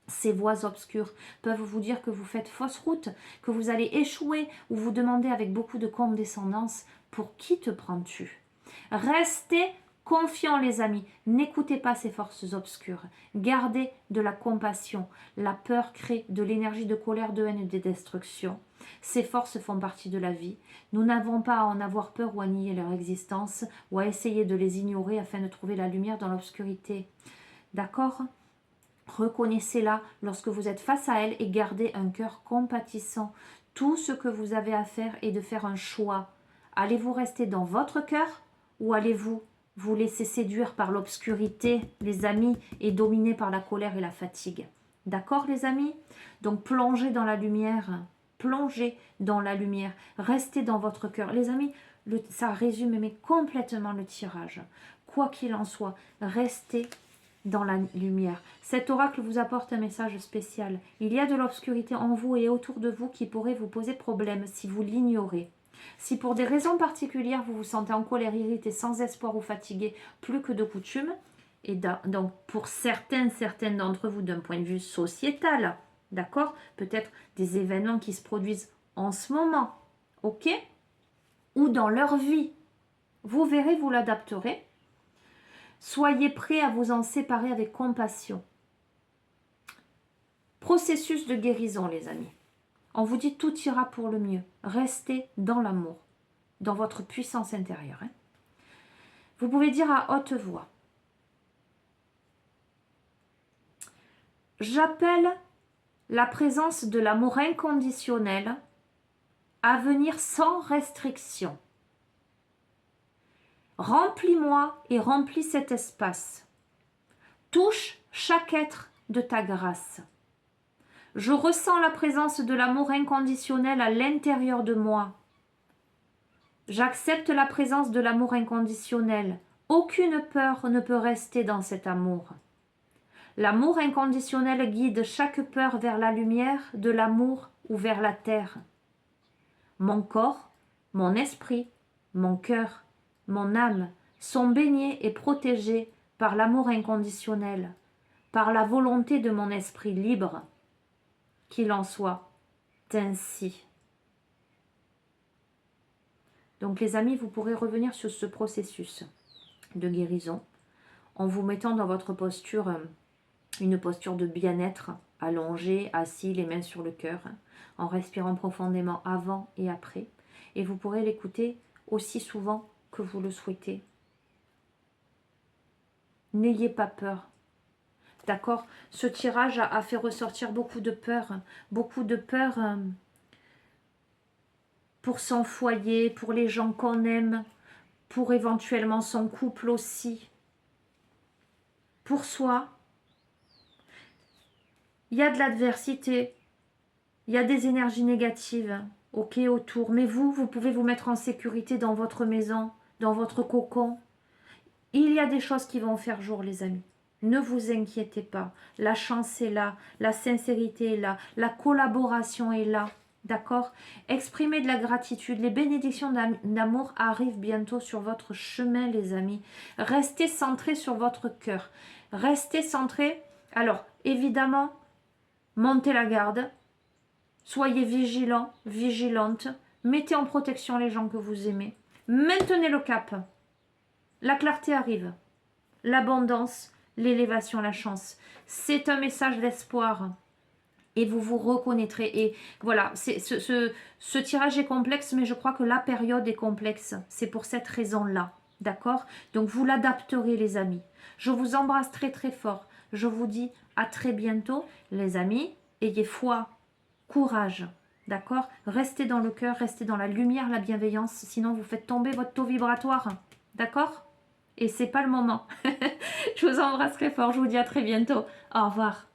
A: Ces voix obscures peuvent vous dire que vous faites fausse route, que vous allez échouer ou vous demander avec beaucoup de condescendance « Pour qui te prends-tu » Restez confiants les amis, n'écoutez pas ces forces obscures, gardez de la compassion. La peur crée de l'énergie de colère, de haine et de destruction. Ces forces font partie de la vie. Nous n'avons pas à en avoir peur ou à nier leur existence ou à essayer de les ignorer afin de trouver la lumière dans l'obscurité. D'accord ? Reconnaissez-la lorsque vous êtes face à elle et gardez un cœur compatissant. Tout ce que vous avez à faire est de faire un choix. Allez-vous rester dans votre cœur ou allez-vous vous laisser séduire par l'obscurité, les amis, et dominer par la colère et la fatigue? D'accord, les amis? Donc plongez dans la lumière. Plongez dans la lumière. Restez dans votre cœur. Les amis, ça résume mais complètement le tirage. Quoi qu'il en soit, restez dans la lumière. Cet oracle vous apporte un message spécial. Il y a de l'obscurité en vous et autour de vous qui pourrait vous poser problème si vous l'ignorez. Si pour des raisons particulières vous vous sentez en colère, irrité, sans espoir ou fatigué plus que de coutume, et donc pour certaines d'entre vous d'un point de vue sociétal, d'accord, peut-être des événements qui se produisent en ce moment, ok, ou dans leur vie, vous verrez, vous l'adapterez. Soyez prêts à vous en séparer avec compassion. Processus de guérison, les amis. On vous dit tout ira pour le mieux. Restez dans l'amour, dans votre puissance intérieure. Hein. Vous pouvez dire à haute voix. J'appelle la présence de l'amour inconditionnel à venir sans restriction. Remplis-moi et remplis cet espace. Touche chaque être de ta grâce. Je ressens la présence de l'amour inconditionnel à l'intérieur de moi. J'accepte la présence de l'amour inconditionnel. Aucune peur ne peut rester dans cet amour. L'amour inconditionnel guide chaque peur vers la lumière de l'amour ou vers la terre. Mon corps, mon esprit, mon cœur, mon âme sont baignés et protégés par l'amour inconditionnel, par la volonté de mon esprit libre. Qu'il en soit ainsi. Donc les amis, vous pourrez revenir sur ce processus de guérison en vous mettant dans votre posture, une posture de bien-être, allongé, assis, les mains sur le cœur, en respirant profondément avant et après. Et vous pourrez l'écouter aussi souvent que vous le souhaitez. N'ayez pas peur. D'accord? Ce tirage a fait ressortir beaucoup de peur pour son foyer, pour les gens qu'on aime, pour éventuellement son couple aussi. Pour soi, il y a de l'adversité, il y a des énergies négatives, ok, autour. Mais vous pouvez vous mettre en sécurité dans votre maison, dans votre cocon. Il y a des choses qui vont faire jour, les amis. Ne vous inquiétez pas. La chance est là, la sincérité est là, la collaboration est là. D'accord? Exprimez de la gratitude. Les bénédictions d'amour arrivent bientôt sur votre chemin, les amis. Restez centrés sur votre cœur. Restez centrés. Alors, évidemment, montez la garde. Soyez vigilants, vigilantes. Mettez en protection les gens que vous aimez. Maintenez le cap. La clarté arrive. L'abondance, l'élévation, la chance. C'est un message d'espoir. Et vous vous reconnaîtrez. Et voilà, ce tirage est complexe, mais je crois que la période est complexe. C'est pour cette raison-là. D'accord? Donc vous l'adapterez, les amis. Je vous embrasse très très fort. Je vous dis à très bientôt. Les amis, ayez foi, courage. D'accord? Restez dans le cœur, restez dans la lumière, la bienveillance. Sinon, vous faites tomber votre taux vibratoire. D'accord? Et c'est pas le moment. Je vous embrasse très fort. Je vous dis à très bientôt. Au revoir.